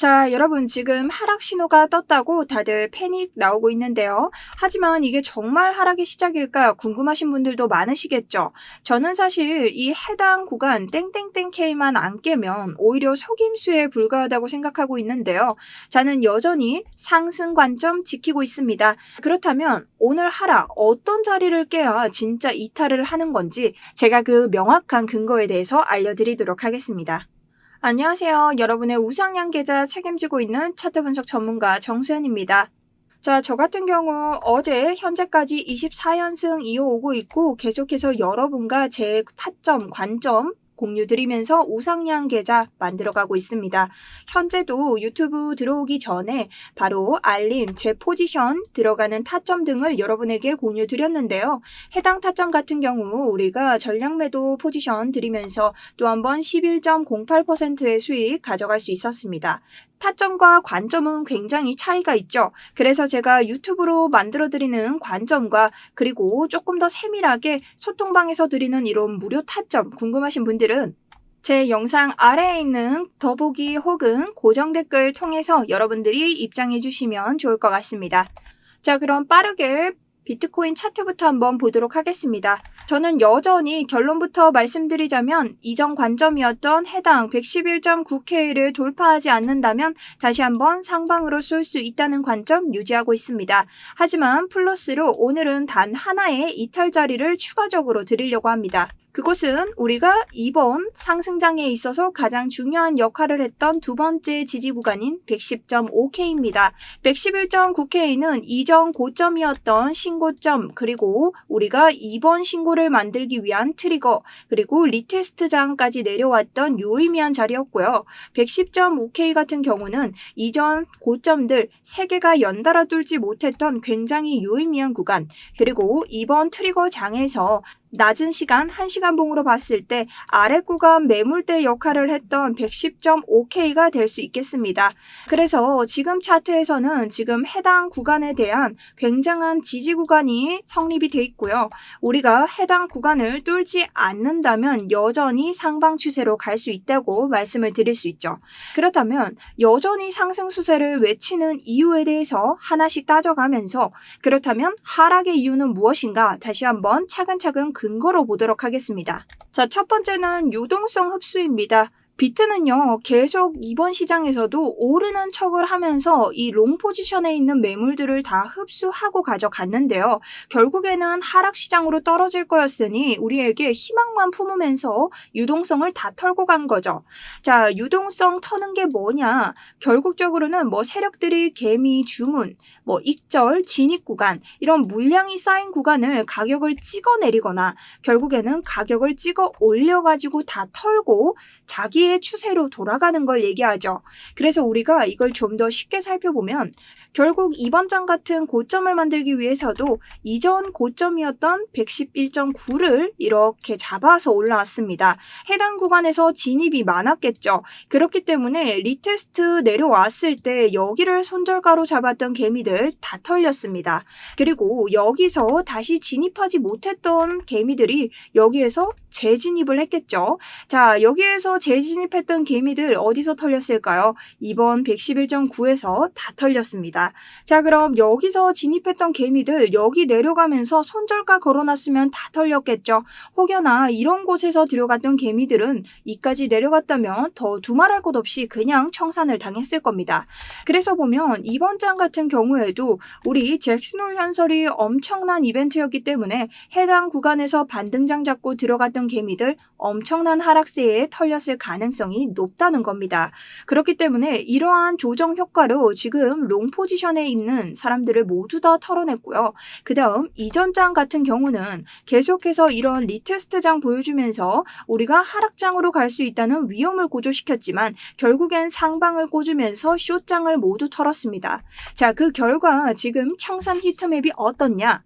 자, 여러분 지금 하락 신호가 떴다고 다들 패닉 나오고 있는데요. 하지만 이게 정말 하락의 시작일까 궁금하신 분들도 많으시겠죠. 저는 사실 이 해당 구간 땡땡땡 K만 안 깨면 오히려 속임수에 불과하다고 생각하고 있는데요. 저는 여전히 상승 관점 지키고 있습니다. 그렇다면 오늘 하락 어떤 자리를 깨야 진짜 이탈을 하는 건지 제가 그 명확한 근거에 대해서 알려드리도록 하겠습니다. 안녕하세요. 여러분의 우상향 계좌 책임지고 있는 차트 분석 전문가 정수현입니다. 자, 저 같은 경우 어제 현재까지 24연승 이어오고 있고 계속해서 여러분과 제 타점, 관점 공유 드리면서 우상향 계좌 만들어가고 있습니다. 현재도 유튜브 들어오기 전에 바로 알림, 제 포지션, 들어가는 타점 등을 여러분에게 공유 드렸는데요. 해당 타점 같은 경우 우리가 전량 매도 포지션 드리면서 또 한번 11.08%의 수익 가져갈 수 있었습니다. 타점과 관점은 굉장히 차이가 있죠. 그래서 제가 유튜브로 만들어드리는 관점과 그리고 조금 더 세밀하게 소통방에서 드리는 이런 무료 타점 궁금하신 분들은 제 영상 아래에 있는 더보기 혹은 고정 댓글 통해서 여러분들이 입장해 주시면 좋을 것 같습니다. 자, 그럼 빠르게 비트코인 차트부터 한번 보도록 하겠습니다. 저는 여전히 결론부터 말씀드리자면 이전 관점이었던 해당 111.9K를 돌파하지 않는다면 다시 한번 상방으로 쏠 수 있다는 관점 유지하고 있습니다. 하지만 플러스로 오늘은 단 하나의 이탈 자리를 추가적으로 드리려고 합니다. 그곳은 우리가 이번 상승장에 있어서 가장 중요한 역할을 했던 두 번째 지지 구간인 110.5K입니다. 111.9K는 이전 고점이었던 신고점 그리고 우리가 이번 신고를 만들기 위한 트리거 그리고 리테스트장까지 내려왔던 유의미한 자리였고요. 110.5K 같은 경우는 이전 고점들 3개가 연달아 뚫지 못했던 굉장히 유의미한 구간 그리고 이번 트리거 장에서 낮은 시간, 1시간 봉으로 봤을 때 아래 구간 매물대 역할을 했던 110.5K가 될 수 있겠습니다. 그래서 지금 차트에서는 지금 해당 구간에 대한 굉장한 지지 구간이 성립이 돼 있고요. 우리가 해당 구간을 뚫지 않는다면 여전히 상방 추세로 갈 수 있다고 말씀을 드릴 수 있죠. 그렇다면 여전히 상승 추세를 외치는 이유에 대해서 하나씩 따져가면서 그렇다면 하락의 이유는 무엇인가 다시 한번 차근차근 근거로 보도록 하겠습니다. 자, 첫 번째는 유동성 흡수입니다. 비트는요, 계속 이번 시장에서도 오르는 척을 하면서 이 롱 포지션에 있는 매물들을 다 흡수하고 가져갔는데요. 결국에는 하락 시장으로 떨어질 거였으니 우리에게 희망만 품으면서 유동성을 다 털고 간 거죠. 자, 유동성 터는 게 뭐냐? 결국적으로는 세력들이 개미, 주문, 익절, 진입 구간 이런 물량이 쌓인 구간을 가격을 찍어 내리거나 결국에는 가격을 찍어 올려가지고 다 털고 자기의 추세로 돌아가는 걸 얘기하죠. 그래서 우리가 이걸 좀 더 쉽게 살펴보면 결국 이번 장 같은 고점을 만들기 위해서도 이전 고점이었던 111.9를 이렇게 잡아서 올라왔습니다. 해당 구간에서 진입이 많았겠죠. 그렇기 때문에 리테스트 내려왔을 때 여기를 손절가로 잡았던 개미들 다 털렸습니다. 그리고 여기서 다시 진입하지 못했던 개미들이 여기에서 재진입을 했겠죠. 자, 여기에서 재진입했던 개미들 어디서 털렸을까요? 이번 111.9에서 다 털렸습니다. 자, 그럼 여기서 진입했던 개미들 여기 내려가면서 손절가 걸어놨으면 다 털렸겠죠. 혹여나 이런 곳에서 들어갔던 개미들은 이까지 내려갔다면 더 두말할 것 없이 그냥 청산을 당했을 겁니다. 그래서 보면 이번 장 같은 경우에도 우리 잭슨홀 현설이 엄청난 이벤트였기 때문에 해당 구간에서 반등장 잡고 들어갔던 개미들 엄청난 하락세에 털렸을 가능성이 높다는 겁니다. 그렇기 때문에 이러한 조정 효과로 지금 롱 포지션에 있는 사람들을 모두 다 털어냈고요. 그 다음 이전 장 같은 경우는 계속해서 이런 리테스트장 보여주면서 우리가 하락장으로 갈 수 있다는 위험을 고조시켰지만 결국엔 상방을 꽂으면서 숏장을 모두 털었습니다. 자, 그 결과 지금 청산 히트맵이 어떻냐?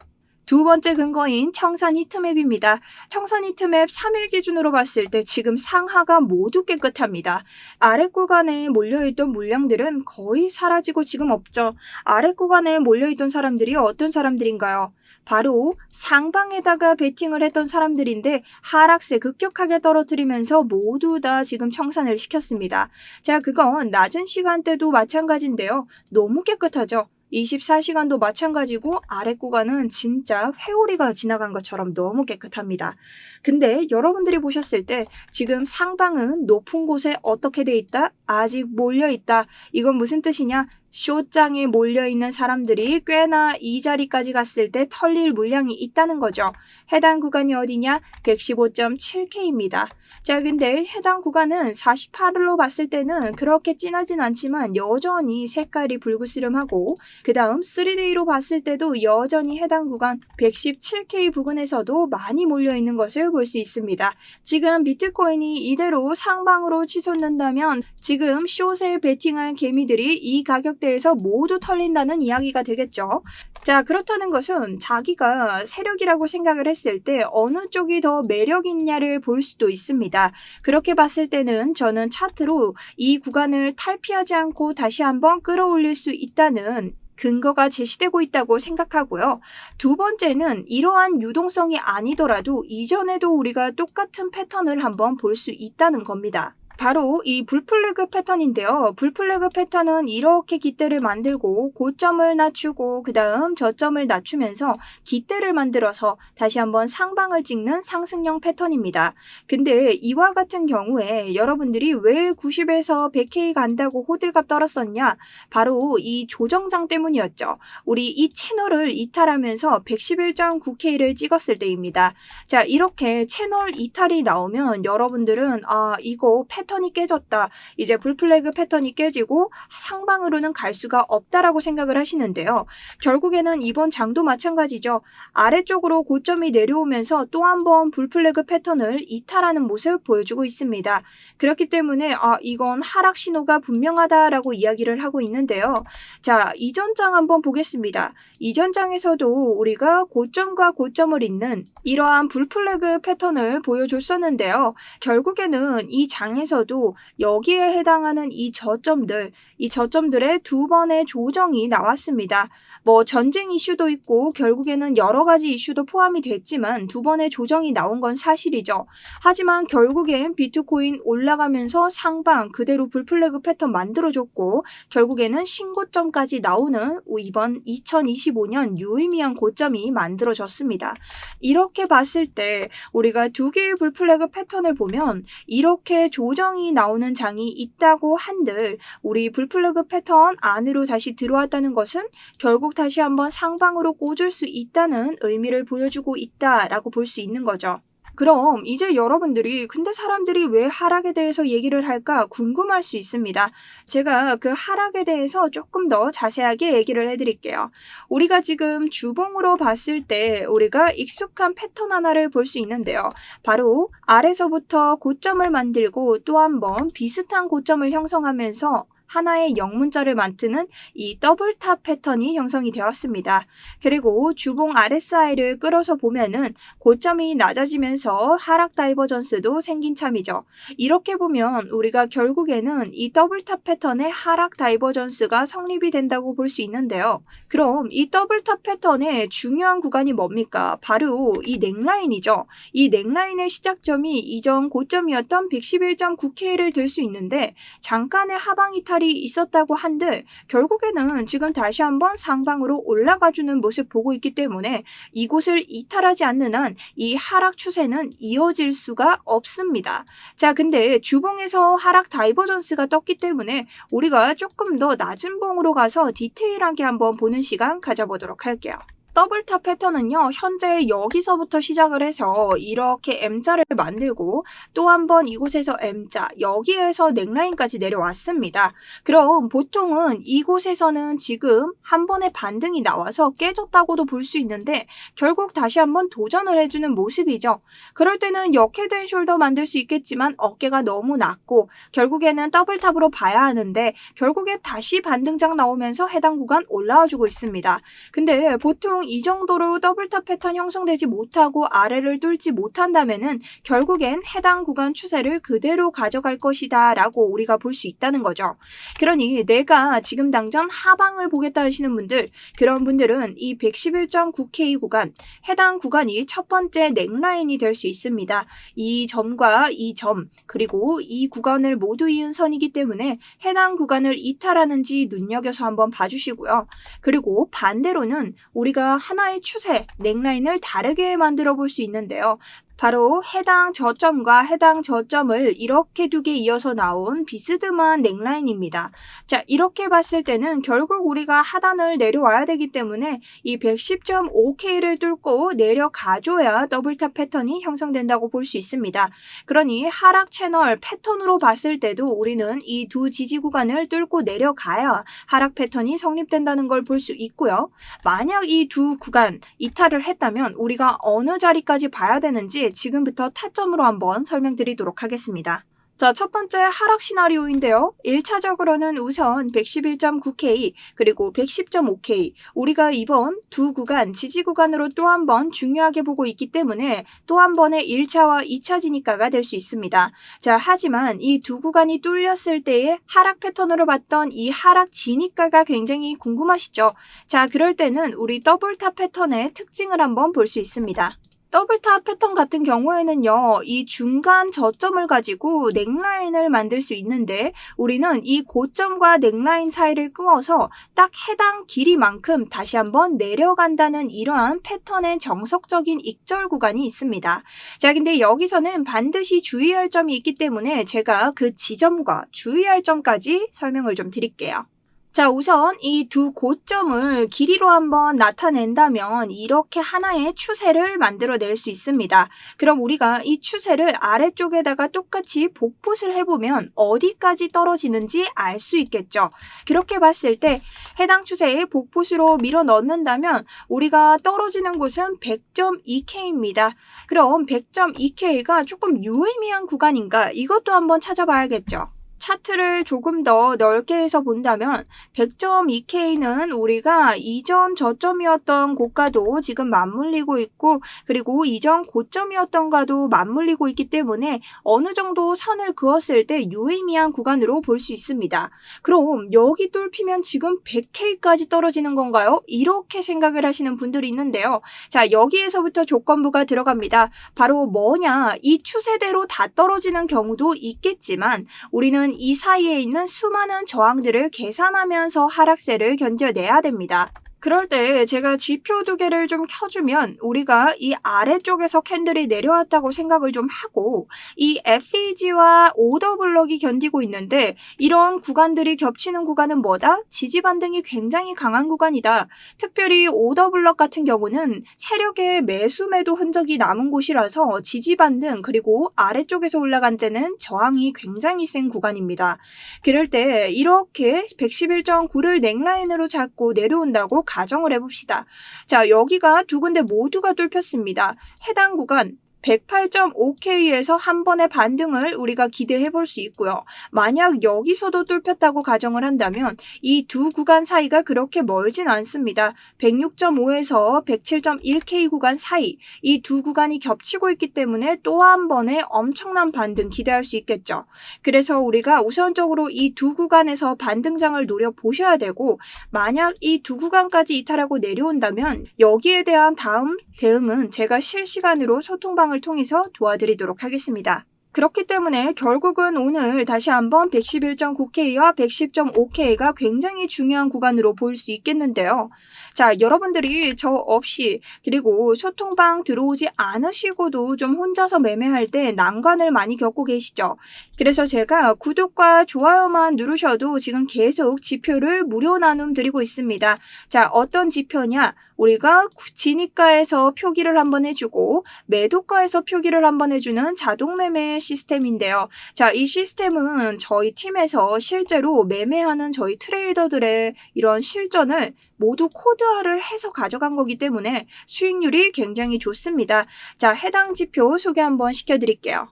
두 번째 근거인 청산 히트맵입니다. 청산 히트맵 3일 기준으로 봤을 때 지금 상하가 모두 깨끗합니다. 아래 구간에 몰려있던 물량들은 거의 사라지고 지금 없죠. 아래 구간에 몰려있던 사람들이 어떤 사람들인가요? 바로 상방에다가 베팅을 했던 사람들인데 하락세 급격하게 떨어뜨리면서 모두 다 지금 청산을 시켰습니다. 자, 그건 낮은 시간대도 마찬가지인데요. 너무 깨끗하죠. 24시간도 마찬가지고 아래 구간은 진짜 회오리가 지나간 것처럼 너무 깨끗합니다. 근데 여러분들이 보셨을 때 지금 상방은 높은 곳에 어떻게 돼 있다? 아직 몰려 있다. 이건 무슨 뜻이냐? 쇼장에 몰려있는 사람들이 꽤나 이 자리까지 갔을 때 털릴 물량이 있다는 거죠. 해당 구간이 어디냐? 115.7K입니다. 자, 근데 해당 구간은 48일로 봤을 때는 그렇게 진하진 않지만 여전히 색깔이 불그스름하고 그 다음 3데이로 봤을 때도 여전히 해당 구간 117K 부근에서도 많이 몰려있는 것을 볼 수 있습니다. 지금 비트코인이 이대로 상방으로 치솟는다면 지금 숏에 베팅한 개미들이 이 가격대에서 모두 털린다는 이야기가 되겠죠. 자, 그렇다는 것은 자기가 세력이라고 생각을 했을 때 어느 쪽이 더 매력 있냐를 볼 수도 있습니다. 그렇게 봤을 때는 저는 차트로 이 구간을 탈피하지 않고 다시 한번 끌어올릴 수 있다는 근거가 제시되고 있다고 생각하고요. 두 번째는 이러한 유동성이 아니더라도 이전에도 우리가 똑같은 패턴을 한번 볼 수 있다는 겁니다. 바로 이 불플래그 패턴인데요. 불플래그 패턴은 이렇게 깃대를 만들고 고점을 낮추고 그 다음 저점을 낮추면서 깃대를 만들어서 다시 한번 상방을 찍는 상승형 패턴입니다. 근데 이와 같은 경우에 여러분들이 왜 90에서 100K 간다고 호들갑 떨었었냐? 바로 이 조정장 때문이었죠. 우리 이 채널을 이탈하면서 111.9K를 찍었을 때입니다. 자, 이렇게 채널 이탈이 나오면 여러분들은 이거 패턴이 깨졌다. 이제 불플래그 패턴이 깨지고 상방으로는 갈 수가 없다라고 생각을 하시는데요. 결국에는 이번 장도 마찬가지죠. 아래쪽으로 고점이 내려오면서 또 한 번 불플래그 패턴을 이탈하는 모습 보여주고 있습니다. 그렇기 때문에 이건 하락 신호가 분명하다라고 이야기를 하고 있는데요. 자, 이전 장 한번 보겠습니다. 이전 장에서도 우리가 고점과 고점을 잇는 이러한 불플래그 패턴을 보여줬었는데요. 결국에는 이 장에서도 여기에 해당하는 이 저점들의 두 번의 조정이 나왔습니다. 뭐 전쟁 이슈도 있고 결국에는 여러 가지 이슈도 포함이 됐지만 두 번의 조정이 나온 건 사실이죠. 하지만 결국엔 비트코인 올라가면서 상방 그대로 불플래그 패턴 만들어줬고 결국에는 신고점까지 나오는 이번 2025년 유의미한 고점이 만들어졌습니다. 이렇게 봤을 때 우리가 두 개의 불플래그 패턴을 보면 이렇게 조정이 나오는 장이 있다고 한들 우리 불플래그 패턴 안으로 다시 들어왔다는 것은 결국 다시 한번 상방으로 꽂을 수 있다는 의미를 보여주고 있다라고 볼 수 있는 거죠. 그럼 이제 여러분들이 근데 사람들이 왜 하락에 대해서 얘기를 할까 궁금할 수 있습니다. 제가 그 하락에 대해서 조금 더 자세하게 얘기를 해드릴게요. 우리가 지금 주봉으로 봤을 때 우리가 익숙한 패턴 하나를 볼 수 있는데요. 바로 아래서부터 고점을 만들고 또 한 번 비슷한 고점을 형성하면서 하나의 영문자를 만드는 이 더블탑 패턴이 형성이 되었습니다. 그리고 주봉 RSI를 끌어서 보면은 고점이 낮아지면서 하락 다이버전스도 생긴 참이죠. 이렇게 보면 우리가 결국에는 이 더블탑 패턴의 하락 다이버전스가 성립이 된다고 볼 수 있는데요. 그럼 이 더블탑 패턴의 중요한 구간이 뭡니까? 바로 이 넥라인이죠. 이 넥라인의 시작점이 이전 고점이었던 111.9K를 들 수 있는데 잠깐의 하방 이탈이 있었다고 한들 결국에는 지금 다시 한번 상방으로 올라가주는 모습 보고 있기 때문에 이곳을 이탈하지 않는 한 이 하락 추세는 이어질 수가 없습니다. 자, 근데 주봉에서 하락 다이버전스가 떴기 때문에 우리가 조금 더 낮은 봉으로 가서 디테일하게 한번 보는 시간 가져보도록 할게요. 더블탑 패턴은요, 현재 여기서부터 시작을 해서 이렇게 M자를 만들고 또 한 번 이곳에서 M자, 여기에서 넥라인까지 내려왔습니다. 그럼 보통은 이곳에서는 지금 한 번의 반등이 나와서 깨졌다고도 볼 수 있는데 결국 다시 한번 도전을 해주는 모습이죠. 그럴 때는 역헤드앤 숄더 만들 수 있겠지만 어깨가 너무 낮고 결국에는 더블탑으로 봐야 하는데 결국에 다시 반등장 나오면서 해당 구간 올라와주고 있습니다. 근데 보통 이 정도로 더블탑 패턴 형성되지 못하고 아래를 뚫지 못한다면은 결국엔 해당 구간 추세를 그대로 가져갈 것이다 라고 우리가 볼 수 있다는 거죠. 그러니 내가 지금 당장 하방을 보겠다 하시는 분들, 그런 분들은 이 111.9K 구간, 해당 구간이 첫 번째 넥라인이 될 수 있습니다. 이 점과 이 점, 그리고 이 구간을 모두 이은 선이기 때문에 해당 구간을 이탈하는지 눈여겨서 한번 봐주시고요. 그리고 반대로는 우리가 하나의 추세, 넥라인을 다르게 만들어 볼 수 있는데요. 바로 해당 저점과 해당 저점을 이렇게 두 개 이어서 나온 비스듬한 넥라인입니다. 자, 이렇게 봤을 때는 결국 우리가 하단을 내려와야 되기 때문에 이 110.5K를 뚫고 내려가줘야 더블탑 패턴이 형성된다고 볼 수 있습니다. 그러니 하락 채널 패턴으로 봤을 때도 우리는 이 두 지지 구간을 뚫고 내려가야 하락 패턴이 성립된다는 걸 볼 수 있고요. 만약 이 두 구간 이탈을 했다면 우리가 어느 자리까지 봐야 되는지 지금부터 타점으로 한번 설명드리도록 하겠습니다. 자, 첫 번째 하락 시나리오인데요. 1차적으로는 우선 111.9K 그리고 110.5K, 우리가 이번 두 구간 지지 구간으로 또 한 번 중요하게 보고 있기 때문에 또 한 번의 1차와 2차 진입가가 될 수 있습니다. 자, 하지만 이 두 구간이 뚫렸을 때의 하락 패턴으로 봤던 이 하락 진입가가 굉장히 궁금하시죠? 자, 그럴 때는 우리 더블탑 패턴의 특징을 한번 볼 수 있습니다. 더블탑 패턴 같은 경우에는요, 이 중간 저점을 가지고 넥라인을 만들 수 있는데 우리는 이 고점과 넥라인 사이를 끄어서 딱 해당 길이만큼 다시 한번 내려간다는 이러한 패턴의 정석적인 익절 구간이 있습니다. 자, 근데 여기서는 반드시 주의할 점이 있기 때문에 제가 그 지점과 주의할 점까지 설명을 좀 드릴게요. 자, 우선 이 두 고점을 길이로 한번 나타낸다면 이렇게 하나의 추세를 만들어낼 수 있습니다. 그럼 우리가 이 추세를 아래쪽에다가 똑같이 복붙을 해보면 어디까지 떨어지는지 알 수 있겠죠. 그렇게 봤을 때 해당 추세에 복붙으로 밀어 넣는다면 우리가 떨어지는 곳은 100.2K입니다. 그럼 100.2K가 조금 유의미한 구간인가? 이것도 한번 찾아봐야겠죠. 차트를 조금 더 넓게 해서 본다면 100.2K는 우리가 이전 저점이었던 곳과도 지금 맞물리고 있고, 그리고 이전 고점이었던과도 맞물리고 있기 때문에 어느 정도 선을 그었을 때 유의미한 구간으로 볼 수 있습니다. 그럼 여기 뚫히면 지금 100K까지 떨어지는 건가요? 이렇게 생각을 하시는 분들이 있는데요. 자, 여기에서부터 조건부가 들어갑니다. 바로 뭐냐? 이 추세대로 다 떨어지는 경우도 있겠지만 우리는 이 사이에 있는 수많은 저항들을 계산하면서 하락세를 견뎌내야 됩니다. 그럴 때 제가 지표 두 개를 좀 켜주면 우리가 이 아래쪽에서 캔들이 내려왔다고 생각을 좀 하고, 이 FEG와 오더 블럭이 견디고 있는데 이런 구간들이 겹치는 구간은 뭐다? 지지 반등이 굉장히 강한 구간이다. 특별히 오더 블럭 같은 경우는 세력의 매수 매도 흔적이 남은 곳이라서 지지 반등, 그리고 아래쪽에서 올라간 때는 저항이 굉장히 센 구간입니다. 그럴 때 이렇게 111.9를 넥라인으로 잡고 내려온다고 가정을 해봅시다. 자, 여기가 두 군데 모두가 뚫혔습니다. 해당 구간 108.5K에서 한 번의 반등을 우리가 기대해 볼 수 있고요. 만약 여기서도 뚫혔다고 가정을 한다면 이 두 구간 사이가 그렇게 멀진 않습니다. 106.5에서 107.1K 구간 사이, 이 두 구간이 겹치고 있기 때문에 또 한 번의 엄청난 반등 기대할 수 있겠죠. 그래서 우리가 우선적으로 이 두 구간에서 반등장을 노려보셔야 되고, 만약 이 두 구간까지 이탈하고 내려온다면 여기에 대한 다음 대응은 제가 실시간으로 소통방을 통해서 도와드리도록 하겠습니다. 그렇기 때문에 결국은 오늘 다시 한번 111.9K와 110.5K가 굉장히 중요한 구간으로 보일 수 있겠는데요. 자, 여러분들이 저 없이, 그리고 소통방 들어오지 않으시고도 좀 혼자서 매매할 때 난관을 많이 겪고 계시죠. 그래서 제가 구독과 좋아요만 누르셔도 지금 계속 지표를 무료 나눔 드리고 있습니다. 자, 어떤 지표냐? 우리가 진입가에서 표기를 한번 해주고 매도가에서 표기를 한번 해주는 자동 매매 시스템인데요. 자, 이 시스템은 저희 팀에서 실제로 매매하는 저희 트레이더들의 이런 실전을 모두 코드화를 해서 가져간 거기 때문에 수익률이 굉장히 좋습니다. 자, 해당 지표 소개 한번 시켜드릴게요.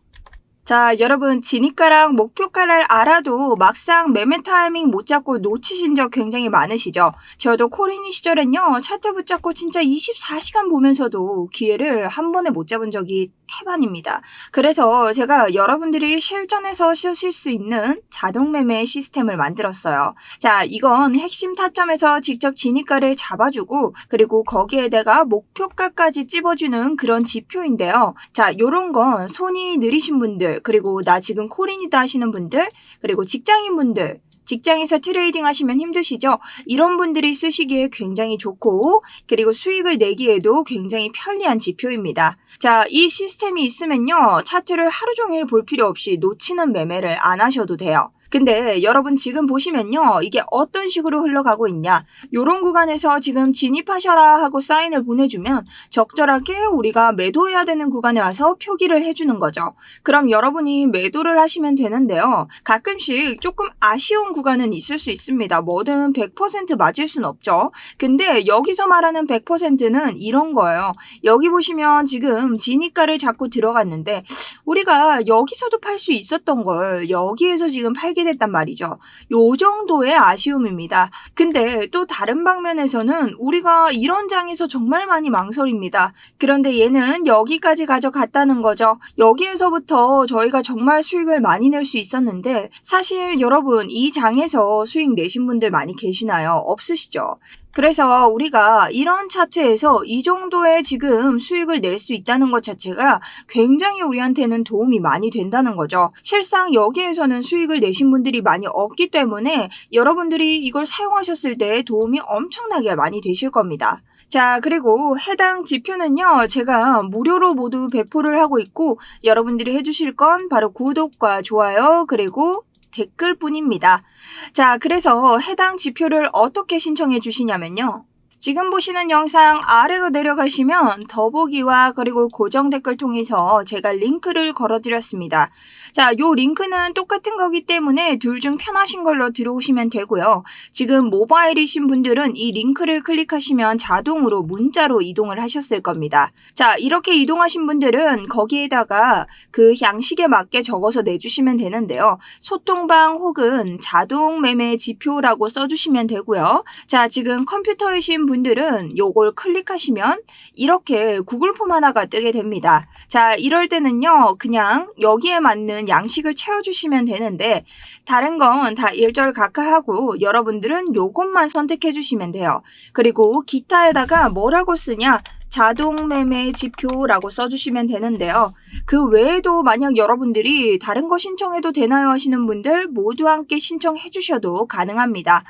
자, 여러분 진입가랑 목표가를 알아도 막상 매매 타이밍 못 잡고 놓치신 적 굉장히 많으시죠? 저도 코리니 시절엔요, 차트 붙잡고 진짜 24시간 보면서도 기회를 한 번에 못 잡은 적이 태반입니다. 그래서 제가 여러분들이 실전에서 쓰실 수 있는 자동 매매 시스템을 만들었어요. 자, 이건 핵심 타점에서 직접 진입가를 잡아주고 그리고 거기에다가 목표가까지 찝어주는 그런 지표인데요. 자, 요런 건 손이 느리신 분들, 그리고 나 지금 코린이다 하시는 분들, 그리고 직장인분들, 직장에서 트레이딩 하시면 힘드시죠? 이런 분들이 쓰시기에 굉장히 좋고 그리고 수익을 내기에도 굉장히 편리한 지표입니다. 자, 이 시스템이 있으면요, 차트를 하루 종일 볼 필요 없이 놓치는 매매를 안 하셔도 돼요. 근데 여러분 지금 보시면요, 이게 어떤 식으로 흘러가고 있냐, 요런 구간에서 지금 진입하셔라 하고 사인을 보내주면 적절하게 우리가 매도해야 되는 구간에 와서 표기를 해주는 거죠. 그럼 여러분이 매도를 하시면 되는데요, 가끔씩 조금 아쉬운 구간은 있을 수 있습니다. 뭐든 100% 맞을 순 없죠. 근데 여기서 말하는 100%는 이런 거예요. 여기 보시면 지금 진입가를 잡고 들어갔는데 우리가 여기서도 팔 수 있었던 걸 여기에서 지금 팔게 됐단 말이죠. 요 정도의 아쉬움입니다. 근데 또 다른 방면에서는 우리가 이런 장에서 정말 많이 망설입니다. 그런데 얘는 여기까지 가져갔다는 거죠. 여기에서부터 저희가 정말 수익을 많이 낼 수 있었는데 사실 여러분 이 장에서 수익 내신 분들 많이 계시나요? 없으시죠? 그래서 우리가 이런 차트에서 이 정도의 지금 수익을 낼 수 있다는 것 자체가 굉장히 우리한테는 도움이 많이 된다는 거죠. 실상 여기에서는 수익을 내신 분들이 많이 없기 때문에 여러분들이 이걸 사용하셨을 때 도움이 엄청나게 많이 되실 겁니다. 자, 그리고 해당 지표는요, 제가 무료로 모두 배포를 하고 있고 여러분들이 해주실 건 바로 구독과 좋아요 그리고 댓글뿐입니다. 자, 그래서 해당 지표를 어떻게 신청해 주시냐면요, 지금 보시는 영상 아래로 내려가시면 더보기와 그리고 고정 댓글 통해서 제가 링크를 걸어드렸습니다. 자, 요 링크는 똑같은 거기 때문에 둘 중 편하신 걸로 들어오시면 되고요. 지금 모바일이신 분들은 이 링크를 클릭하시면 자동으로 문자로 이동을 하셨을 겁니다. 자, 이렇게 이동하신 분들은 거기에다가 그 양식에 맞게 적어서 내주시면 되는데요. 소통방 혹은 자동 매매 지표라고 써주시면 되고요. 자, 지금 컴퓨터이신 분들은 요걸 클릭하시면 이렇게 구글 폼 하나가 뜨게 됩니다. 자, 이럴 때는요, 그냥 여기에 맞는 양식을 채워주시면 되는데 다른 건 다 일절각하하고 여러분들은 요것만 선택해 주시면 돼요. 그리고 기타에다가 뭐라고 쓰냐, 자동 매매 지표라고 써주시면 되는데요. 그 외에도 만약 여러분들이 다른 거 신청해도 되나요 하시는 분들 모두 함께 신청해 주셔도 가능합니다.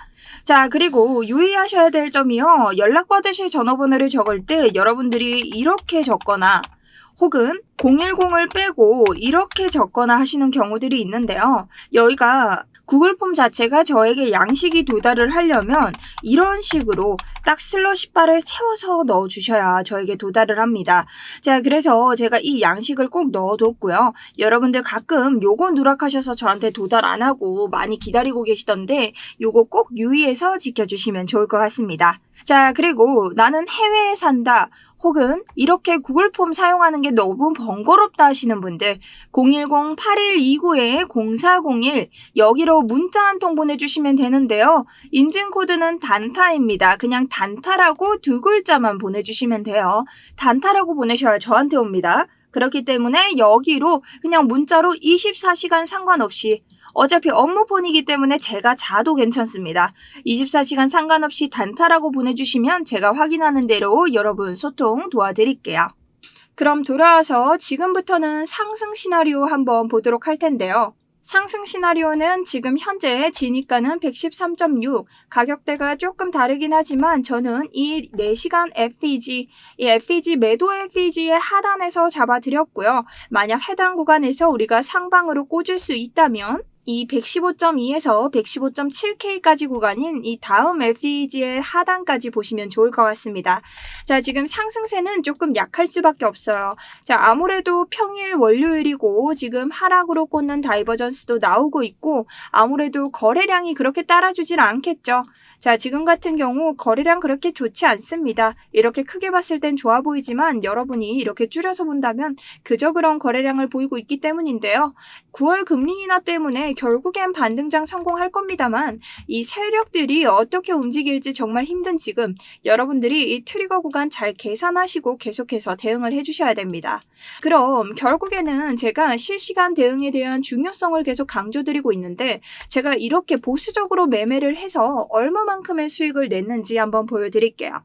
자, 그리고 유의하셔야 될 점이요, 연락받으실 전화번호를 적을 때 여러분들이 이렇게 적거나 혹은 010을 빼고 이렇게 적거나 하시는 경우들이 있는데요. 여기가 구글 폼 자체가 저에게 양식이 도달을 하려면 이런 식으로 딱 슬러시 바를 채워서 넣어주셔야 저에게 도달을 합니다. 자, 그래서 제가 이 양식을 꼭 넣어뒀고요. 여러분들 가끔 요거 누락하셔서 저한테 도달 안 하고 많이 기다리고 계시던데 요거 꼭 유의해서 지켜주시면 좋을 것 같습니다. 자, 그리고 나는 해외에 산다 혹은 이렇게 구글 폼 사용하는 게 너무 번거롭다 하시는 분들 010-8129-0401 여기로 문자 한 통 보내주시면 되는데요. 인증코드는 단타입니다. 그냥 단타라고 두 글자만 보내주시면 돼요. 단타라고 보내셔야 저한테 옵니다. 그렇기 때문에 여기로 그냥 문자로 24시간 상관없이, 어차피 업무폰이기 때문에 제가 자도 괜찮습니다. 24시간 상관없이 단타라고 보내주시면 제가 확인하는 대로 여러분 소통 도와드릴게요. 그럼 돌아와서 지금부터는 상승 시나리오 한번 보도록 할 텐데요. 상승 시나리오는 지금 현재 진입가는 113.6, 가격대가 조금 다르긴 하지만 저는 이 4시간 FEG, 이 FEG 매도 FEG의 하단에서 잡아드렸고요. 만약 해당 구간에서 우리가 상방으로 꽂을 수 있다면 이 115.2에서 115.7K까지 구간인 이 다음 FEG의 하단까지 보시면 좋을 것 같습니다. 자, 지금 상승세는 조금 약할 수밖에 없어요. 자, 아무래도 평일 월요일이고 지금 하락으로 꽂는 다이버전스도 나오고 있고 아무래도 거래량이 그렇게 따라주질 않겠죠. 자, 지금 같은 경우 거래량 그렇게 좋지 않습니다. 이렇게 크게 봤을 땐 좋아 보이지만 여러분이 이렇게 줄여서 본다면 그저 그런 거래량을 보이고 있기 때문인데요. 9월 금리 인하 때문에 결국엔 반등장 성공할 겁니다만 이 세력들이 어떻게 움직일지 정말 힘든 지금 여러분들이 이 트리거 구간 잘 계산하시고 계속해서 대응을 해주셔야 됩니다. 그럼 결국에는 제가 실시간 대응에 대한 중요성을 계속 강조드리고 있는데 제가 이렇게 보수적으로 매매를 해서 얼마만큼의 수익을 냈는지 한번 보여드릴게요.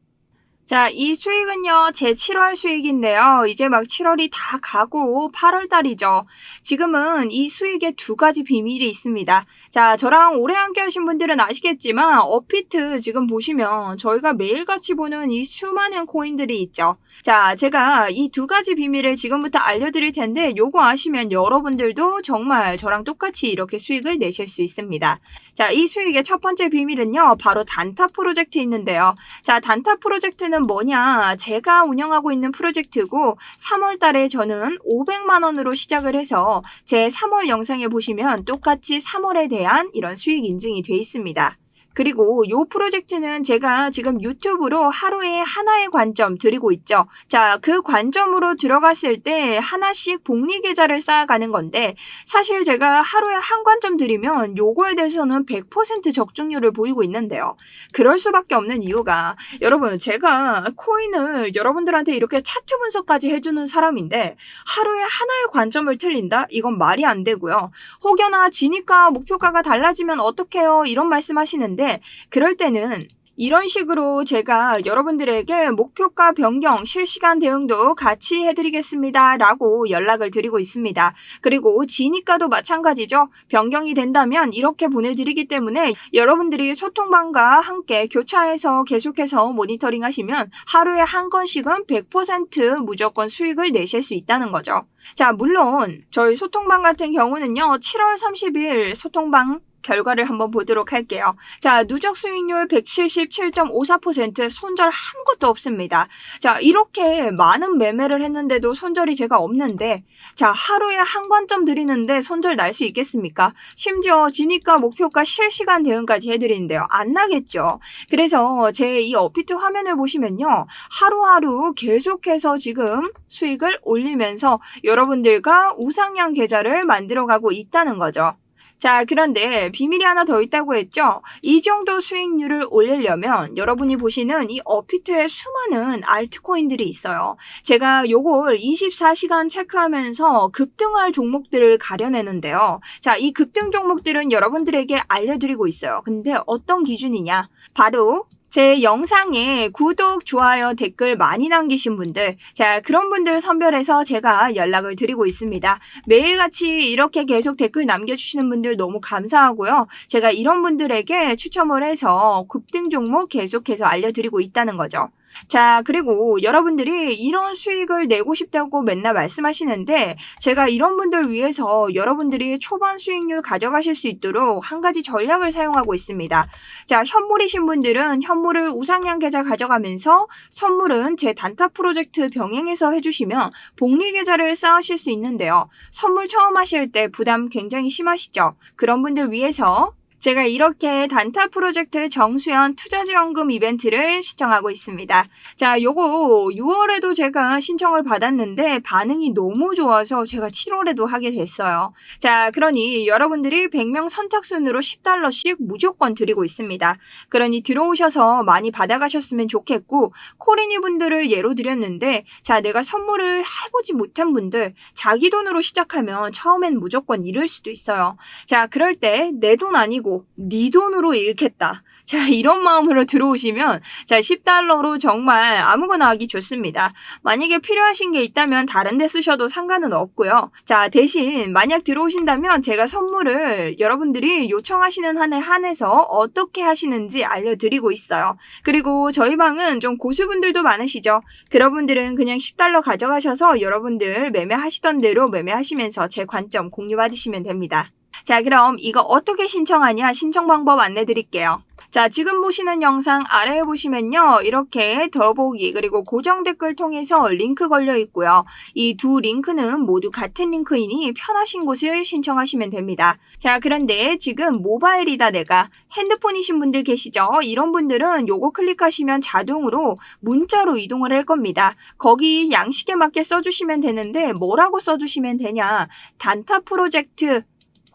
자, 이 수익은요, 제 7월 수익인데요. 이제 막 7월이 다 가고 8월 달이죠. 지금은 이 수익에 두 가지 비밀이 있습니다. 자, 저랑 오래 함께 하신 분들은 아시겠지만, 업비트 지금 보시면 저희가 매일같이 보는 이 수많은 코인들이 있죠. 자, 제가 이 두 가지 비밀을 지금부터 알려드릴 텐데, 요거 아시면 여러분들도 정말 저랑 똑같이 이렇게 수익을 내실 수 있습니다. 자, 이 수익의 첫 번째 비밀은요, 바로 단타 프로젝트 있는데요. 자, 단타 프로젝트는 뭐냐? 제가 운영하고 있는 프로젝트고 3월 달에 저는 500만 원으로 시작을 해서 제 3월 영상에 보시면 똑같이 3월에 대한 이런 수익 인증이 돼 있습니다. 그리고 이 프로젝트는 제가 지금 유튜브로 하루에 하나의 관점 드리고 있죠. 자, 그 관점으로 들어갔을 때 하나씩 복리 계좌를 쌓아가는 건데 사실 제가 하루에 한 관점 드리면 요거에 대해서는 100% 적중률을 보이고 있는데요. 그럴 수밖에 없는 이유가 여러분 제가 코인을 여러분들한테 이렇게 차트 분석까지 해주는 사람인데 하루에 하나의 관점을 틀린다? 이건 말이 안 되고요. 혹여나 진입가 목표가가 달라지면 어떡해요? 이런 말씀하시는데 그럴 때는 이런 식으로 제가 여러분들에게 목표가 변경, 실시간 대응도 같이 해드리겠습니다 라고 연락을 드리고 있습니다. 그리고 진입가도 마찬가지죠. 변경이 된다면 이렇게 보내드리기 때문에 여러분들이 소통방과 함께 교차해서 계속해서 모니터링 하시면 하루에 한 건씩은 100% 무조건 수익을 내실 수 있다는 거죠. 자, 물론 저희 소통방 같은 경우는요. 7월 30일 소통방 결과를 한번 보도록 할게요. 자, 누적 수익률 177.54%, 손절 아무것도 없습니다. 자, 이렇게 많은 매매를 했는데도 손절이 제가 없는데 자, 하루에 한 관점 드리는데 손절 날 수 있겠습니까? 심지어 진입가, 목표가 실시간 대응까지 해드리는데요. 안 나겠죠. 그래서 제 이 업비트 화면을 보시면요. 하루하루 계속해서 지금 수익을 올리면서 여러분들과 우상향 계좌를 만들어가고 있다는 거죠. 자, 그런데 비밀이 하나 더 있다고 했죠? 이 정도 수익률을 올리려면 여러분이 보시는 이 업비트에 수많은 알트코인들이 있어요. 제가 요걸 24시간 체크하면서 급등할 종목들을 가려내는데요. 자, 이 급등 종목들은 여러분들에게 알려드리고 있어요. 근데 어떤 기준이냐? 바로 제 영상에 구독, 좋아요, 댓글 많이 남기신 분들, 자, 그런 분들 선별해서 제가 연락을 드리고 있습니다. 매일같이 이렇게 계속 댓글 남겨주시는 분들 너무 감사하고요. 제가 이런 분들에게 추첨을 해서 급등 종목 계속해서 알려드리고 있다는 거죠. 자, 그리고 여러분들이 이런 수익을 내고 싶다고 맨날 말씀하시는데 제가 이런 분들 위해서 여러분들이 초반 수익률 가져가실 수 있도록 한 가지 전략을 사용하고 있습니다. 자, 현물이신 분들은 현물을 우상향 계좌 가져가면서 선물은 제 단타 프로젝트 병행해서 해주시면 복리 계좌를 쌓으실 수 있는데요. 선물 처음 하실 때 부담 굉장히 심하시죠? 그런 분들 위해서 제가 이렇게 단타 프로젝트 정수연 투자지원금 이벤트를 신청하고 있습니다. 자, 요거 6월에도 제가 신청을 받았는데 반응이 너무 좋아서 제가 7월에도 하게 됐어요. 자, 그러니 여러분들이 100명 선착순으로 $10씩 무조건 드리고 있습니다. 그러니 들어오셔서 많이 받아가셨으면 좋겠고 코리니 분들을 예로 드렸는데 자, 내가 선물을 해보지 못한 분들 자기 돈으로 시작하면 처음엔 무조건 잃을 수도 있어요. 자, 그럴 때 내 돈 아니고 네 돈으로 잃겠다. 자, 이런 마음으로 들어오시면 자, $10로 정말 아무거나 하기 좋습니다. 만약에 필요하신 게 있다면 다른 데 쓰셔도 상관은 없고요. 자, 대신 만약 들어오신다면 제가 선물을 여러분들이 요청하시는 한에 한해서 어떻게 하시는지 알려드리고 있어요. 그리고 저희 방은 좀 고수분들도 많으시죠. 그런 분들은 그냥 $10 가져가셔서 여러분들 매매하시던 대로 매매하시면서 제 관점 공유받으시면 됩니다. 자, 그럼 이거 어떻게 신청하냐? 신청 방법 안내 드릴게요. 자, 지금 보시는 영상 아래에 보시면요. 이렇게 더보기 그리고 고정 댓글 통해서 링크 걸려 있고요. 이 두 링크는 모두 같은 링크이니 편하신 곳을 신청하시면 됩니다. 자, 그런데 지금 모바일이다 내가 핸드폰이신 분들 계시죠? 이런 분들은 요거 클릭하시면 자동으로 문자로 이동을 할 겁니다. 거기 양식에 맞게 써주시면 되는데 뭐라고 써주시면 되냐? 단타 프로젝트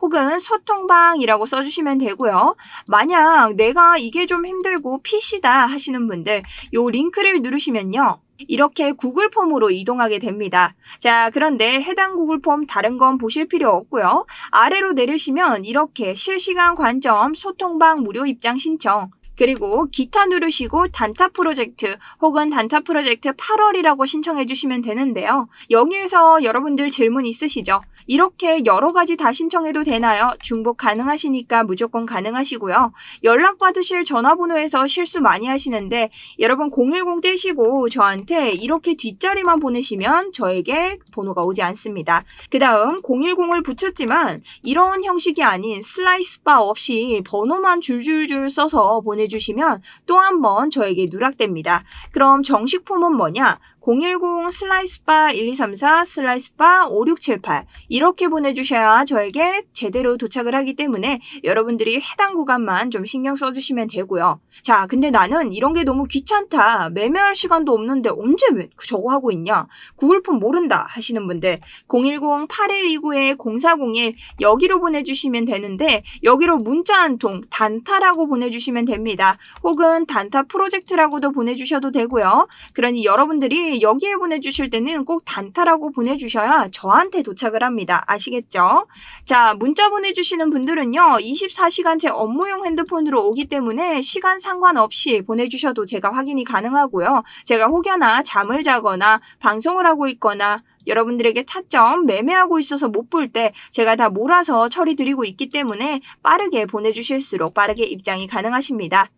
혹은 소통방이라고 써주시면 되고요. 만약 내가 이게 좀 힘들고 PC다 하시는 분들 요 링크를 누르시면요. 이렇게 구글 폼으로 이동하게 됩니다. 자, 그런데 해당 구글 폼 다른 건 보실 필요 없고요. 아래로 내리시면 이렇게 실시간 관점 소통방 무료 입장 신청 그리고 기타 누르시고 단타 프로젝트 혹은 단타 프로젝트 8월이라고 신청해 주시면 되는데요. 여기에서 여러분들 질문 있으시죠? 이렇게 여러 가지 다 신청해도 되나요? 중복 가능하시니까 무조건 가능하시고요. 연락받으실 전화번호에서 실수 많이 하시는데 여러분 010 떼시고 저한테 이렇게 뒷자리만 보내시면 저에게 번호가 오지 않습니다. 그 다음 010을 붙였지만 이런 형식이 아닌 슬라이스 바 없이 번호만 줄줄줄 써서 보내주시면 또 한 번 저에게 누락됩니다. 그럼 정식 폼은 뭐냐? 010 슬라이스바 1234 슬라이스바 5678 이렇게 보내주셔야 저에게 제대로 도착을 하기 때문에 여러분들이 해당 구간만 좀 신경 써주시면 되고요. 자, 근데 나는 이런 게 너무 귀찮다. 매매할 시간도 없는데 언제 저거 하고 있냐? 구글폼 모른다 하시는 분들 010-8129-0401 여기로 보내주시면 되는데 여기로 문자 한 통 단타라고 보내주시면 됩니다. 혹은 단타 프로젝트라고도 보내주셔도 되고요. 그러니 여러분들이 여기에 보내주실 때는 꼭 단타라고 보내주셔야 저한테 도착을 합니다. 아시겠죠? 자, 문자 보내주시는 분들은요. 24시간 제 업무용 핸드폰으로 오기 때문에 시간 상관없이 보내주셔도 제가 확인이 가능하고요. 제가 혹여나 잠을 자거나 방송을 하고 있거나 여러분들에게 타점 매매하고 있어서 못 볼 때 제가 다 몰아서 처리 드리고 있기 때문에 빠르게 보내주실수록 빠르게 입장이 가능하십니다.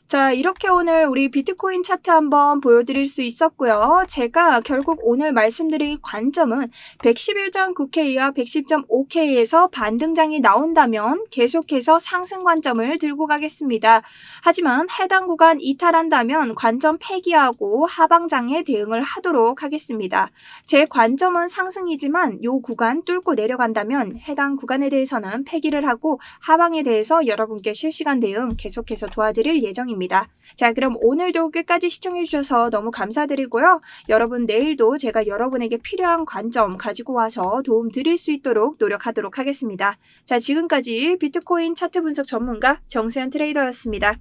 자, 이렇게 오늘 우리 비트코인 차트 한번 보여드릴 수 있었고요. 제가 결국 오늘 말씀드릴 관점은 111.9K와 110.5K에서 반등장이 나온다면 계속해서 상승 관점을 들고 가겠습니다. 하지만 해당 구간 이탈한다면 관점 폐기하고 하방장에 대응을 하도록 하겠습니다. 제 관점은 상승이지만 요 구간 뚫고 내려간다면 해당 구간에 대해서는 폐기를 하고 하방에 대해서 여러분께 실시간 대응 계속해서 도와드릴 예정입니다. 자, 그럼 오늘도 끝까지 시청해주셔서 너무 감사드리고요. 여러분 내일도 제가 여러분에게 필요한 관점 가지고 와서 도움 드릴 수 있도록 노력하도록 하겠습니다. 자, 지금까지 비트코인 차트 분석 전문가 정수연 트레이더였습니다.